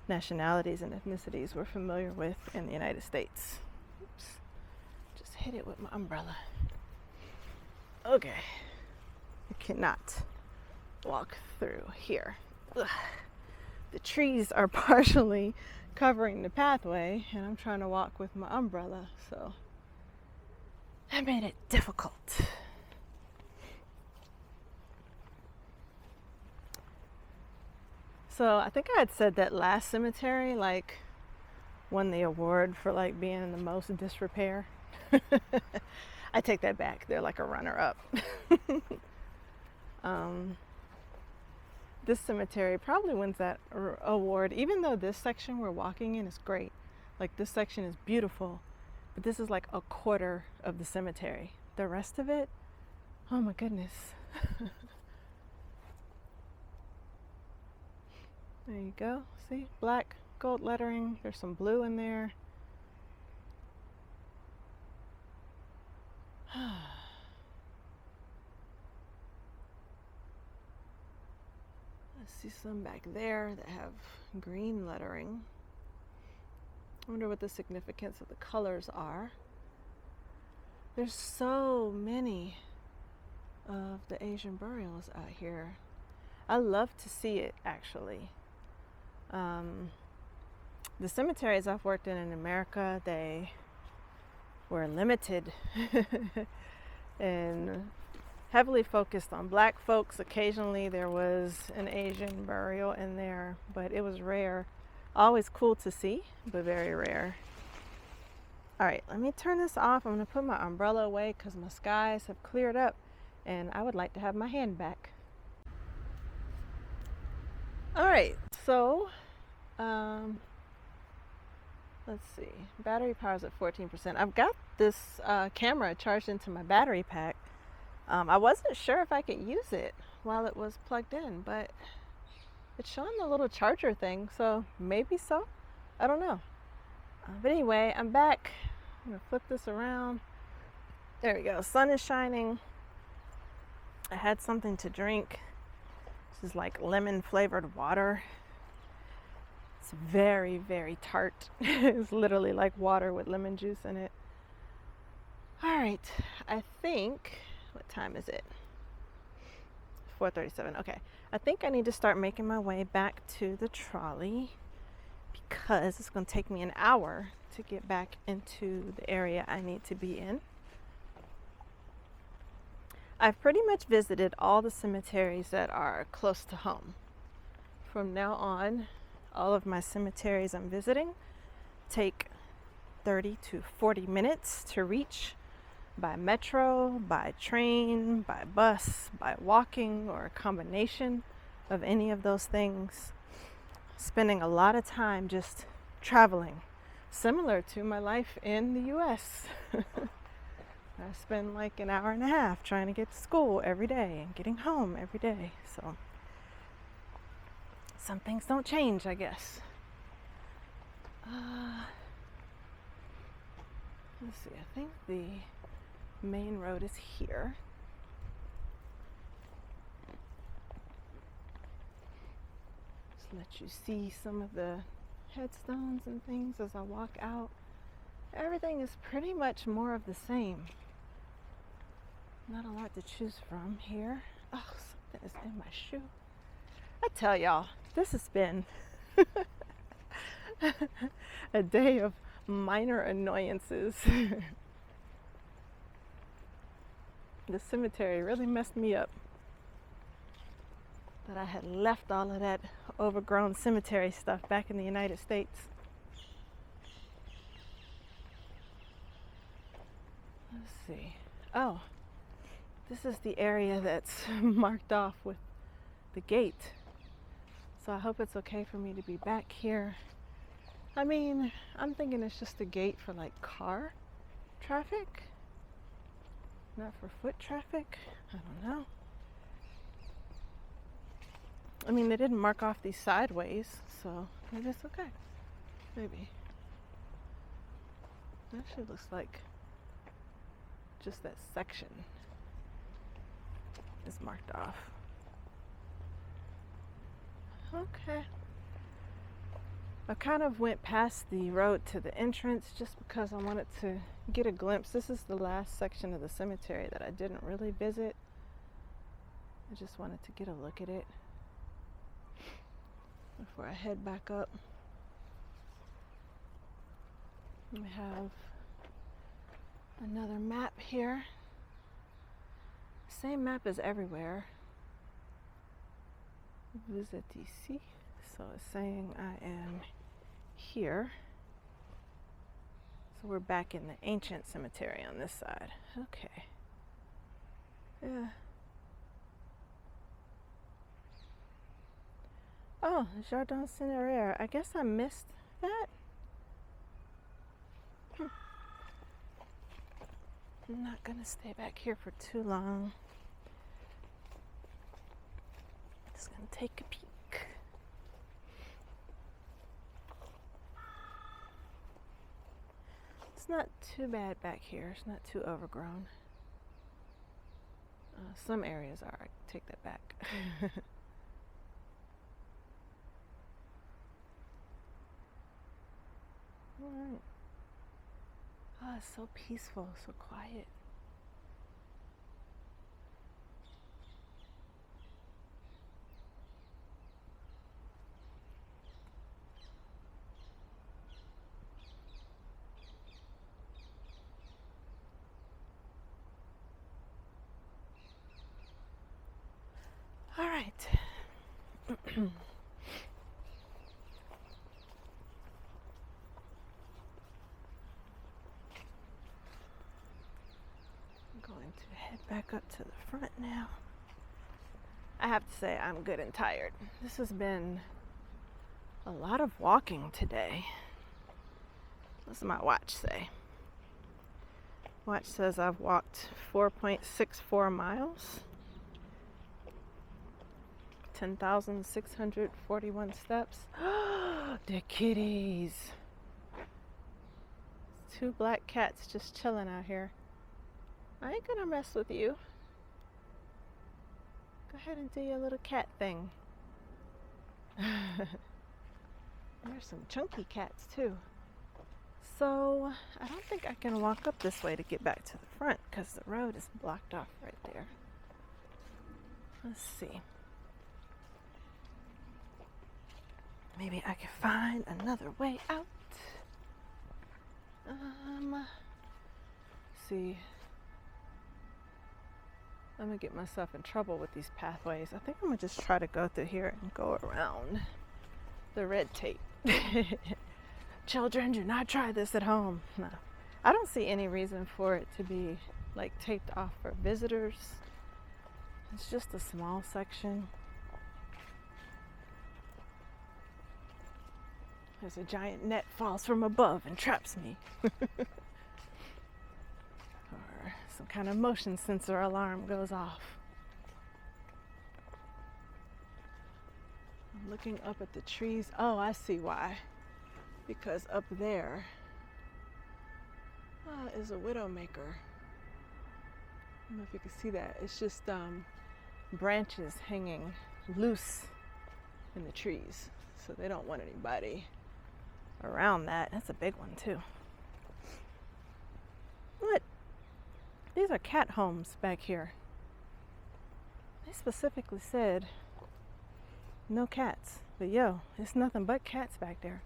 S1: nationalities and ethnicities we're familiar with in the United States. Oops. Just hit it with my umbrella. Okay. I cannot walk through here. Ugh. The trees are partially covering the pathway, and I'm trying to walk with my umbrella, so that made it difficult. So I think I had said that last cemetery won the award for being in the most disrepair. I take that back. They're like a runner-up. This cemetery probably wins that award, even though this section we're walking in is great. This section is beautiful, but this is like a quarter of the cemetery. The rest of it, oh my goodness. There you go. See? Black, gold lettering. There's some blue in there. I see some back there that have green lettering. I wonder what the significance of the colors are. There's so many of the Asian burials out here. I love to see it, actually. The cemeteries I've worked in America, they were limited and heavily focused on black folks. Occasionally there was an Asian burial in there, but it was rare. Always cool to see, but very rare. All right, let me turn this off. I'm gonna put my umbrella away because my skies have cleared up and I would like to have my hand back. All right, so let's see. Battery power's at 14%. I've got this camera charged into my battery pack. I wasn't sure if I could use it while it was plugged in, but it's showing the little charger thing, so maybe so. I don't know. But anyway, I'm back. I'm gonna flip this around. There we go. Sun is shining. I had something to drink. This is like lemon flavored water. It's very, very tart. It's literally like water with lemon juice in it. All right, I think, what time is it? 4:37. Okay, I think I need to start making my way back to the trolley because it's going to take me an hour to get back into the area I need to be in. I've pretty much visited all the cemeteries that are close to home. From now on, all of my cemeteries I'm visiting take 30 to 40 minutes to reach by metro, by train, by bus, by walking, or a combination of any of those things. Spending a lot of time just traveling, similar to my life in the US. I spend like an hour and a half trying to get to school every day and getting home every day. So some things don't change, I guess. Let's see, I think the main road is here. Just let you see some of the headstones and things as I walk out. Everything is pretty much more of the same. Not a lot to choose from here. Oh, something is in my shoe. I tell y'all, this has been a day of minor annoyances. The cemetery really messed me up. That I had left all of that overgrown cemetery stuff back in the United States. Let's see. Oh, this is the area that's marked off with the gate. So I hope it's okay for me to be back here. I mean, I'm thinking it's just a gate for like car traffic, not for foot traffic. I don't know. I mean, they didn't mark off these sideways, so maybe it's okay. Maybe. It actually looks like just that section is marked off. Okay. I kind of went past the road to the entrance just because I wanted to get a glimpse. This is the last section of the cemetery that I didn't really visit. I just wanted to get a look at it before I head back up. We have another map here. Same map as everywhere. Visit DC. So it's saying I am here. So we're back in the ancient cemetery on this side. Okay. Yeah. Oh, Jardin Cinéraire. I guess I missed that. I'm not gonna stay back here for too long. Just gonna take a peek. It's not too bad back here. It's not too overgrown. Some areas are. I take that back. Alright. Oh, it's so peaceful, so quiet. All right. I'm going to head back up to the front now. I have to say I'm good and tired. This has been a lot of walking today. What does my watch say? Watch says I've walked 4.64 miles. 10,641 steps. They're kitties. 2 black cats just chilling out here. I ain't gonna mess with you. Go ahead and do your little cat thing. There's some chunky cats too. So I don't think I can walk up this way to get back to the front because the road is blocked off right there. Let's see. Maybe I can find another way out. See. I'm gonna get myself in trouble with these pathways. I think I'm gonna just try to go through here and go around the red tape. Children, do not try this at home. No. I don't see any reason for it to be like taped off for visitors. It's just a small section. There's a giant net falls from above and traps me. Or some kind of motion sensor alarm goes off. I'm looking up at the trees. Oh, I see why. Because up there is a widowmaker. I don't know if you can see that. It's just branches hanging loose in the trees. So they don't want anybody around that. That's a big one too. What? These are cat homes back here. They specifically said no cats. But yo, it's nothing but cats back there.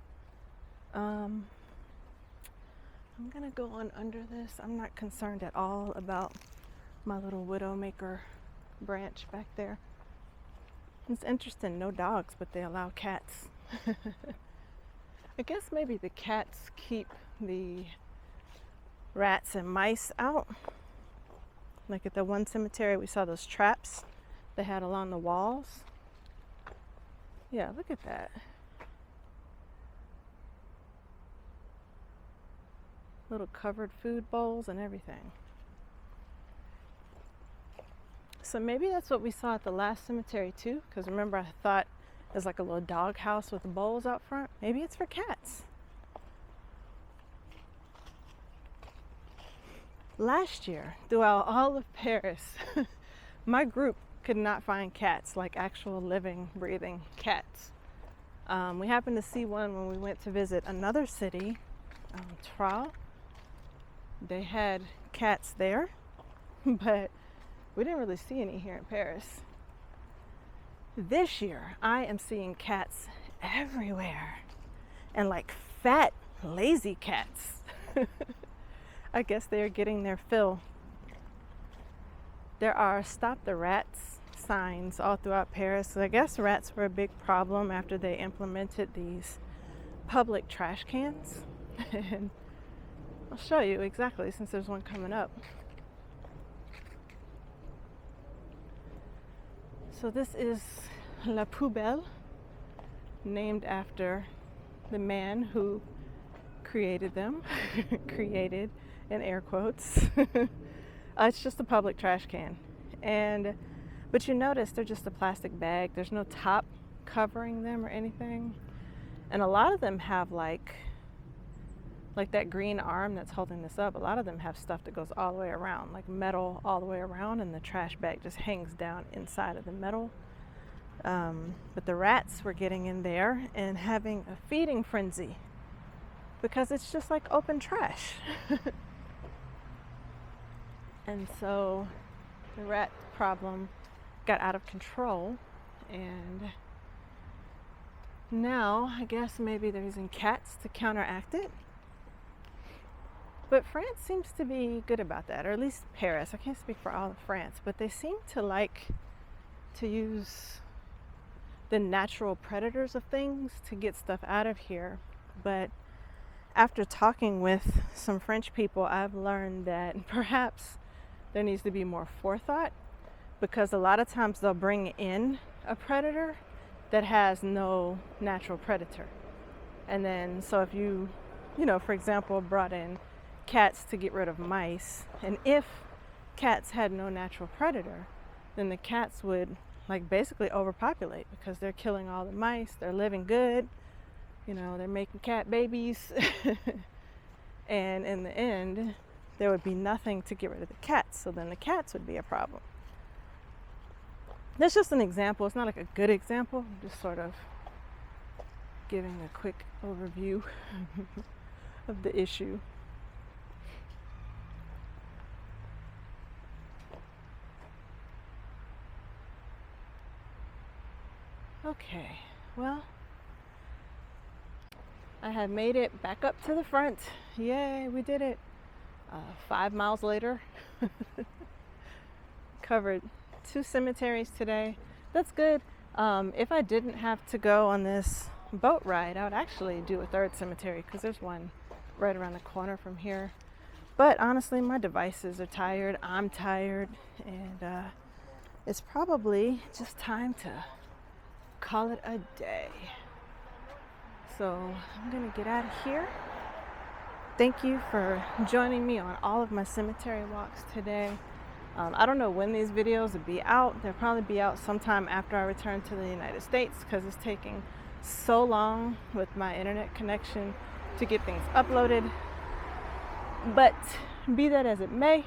S1: I'm gonna go on under this. I'm not concerned at all about my little widowmaker branch back there. It's interesting, no dogs, but they allow cats. I guess maybe the cats keep the rats and mice out. Like at the one cemetery, we saw those traps they had along the walls. Yeah, look at that. Little covered food bowls and everything. So maybe that's what we saw at the last cemetery too, because remember I thought it was like a little dog house with bowls out front. Maybe it's for cats. Last year, throughout all of Paris, my group could not find cats, like actual living, breathing cats. We happened to see one when we went to visit another city, Troyes. They had cats there, but we didn't really see any here in Paris. This year, I am seeing cats everywhere, and like fat, lazy cats. I guess they are getting their fill. There are stop the rats signs all throughout Paris. So I guess rats were a big problem after they implemented these public trash cans. And I'll show you exactly since there's one coming up. So this is La Poubelle, named after the man who created them. Created in air quotes. It's just a public trash can. But you notice they're just a plastic bag. There's no top covering them or anything. And a lot of them have like that green arm that's holding this up. A lot of them have stuff that goes all the way around, like metal all the way around, and the trash bag just hangs down inside of the metal. But the rats were getting in there and having a feeding frenzy because it's just like open trash. And so the rat problem got out of control, and now I guess maybe they're using cats to counteract it. But France seems to be good about that, or at least Paris. I can't speak for all of France, but they seem to like to use the natural predators of things to get stuff out of here. But after talking with some French people, I've learned that perhaps there needs to be more forethought, because a lot of times they'll bring in a predator that has no natural predator. And then, so if you for example, brought in cats to get rid of mice, and if cats had no natural predator, then the cats would like basically overpopulate because they're killing all the mice, they're living good, they're making cat babies. And in the end, there would be nothing to get rid of the cats, so then the cats would be a problem. That's just an example. It's not like a good example. I'm just sort of giving a quick overview of the issue. Okay, well, I have made it back up to the front. Yay, we did it. 5 miles later. Covered 2 cemeteries today. That's good. If I didn't have to go on this boat ride, I would actually do a 3rd cemetery because there's one right around the corner from here. But honestly, my devices are tired. I'm tired. And it's probably just time to call it a day. So I'm going to get out of here. Thank you for joining me on all of my cemetery walks today. I don't know when these videos will be out. They'll probably be out sometime after I return to the United States because it's taking so long with my internet connection to get things uploaded. But be that as it may,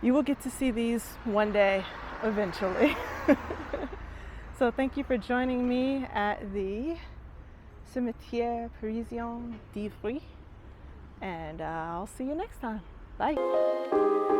S1: you will get to see these one day eventually. So thank you for joining me at the Cimetière Parisien d'Ivry, and I'll see you next time. Bye.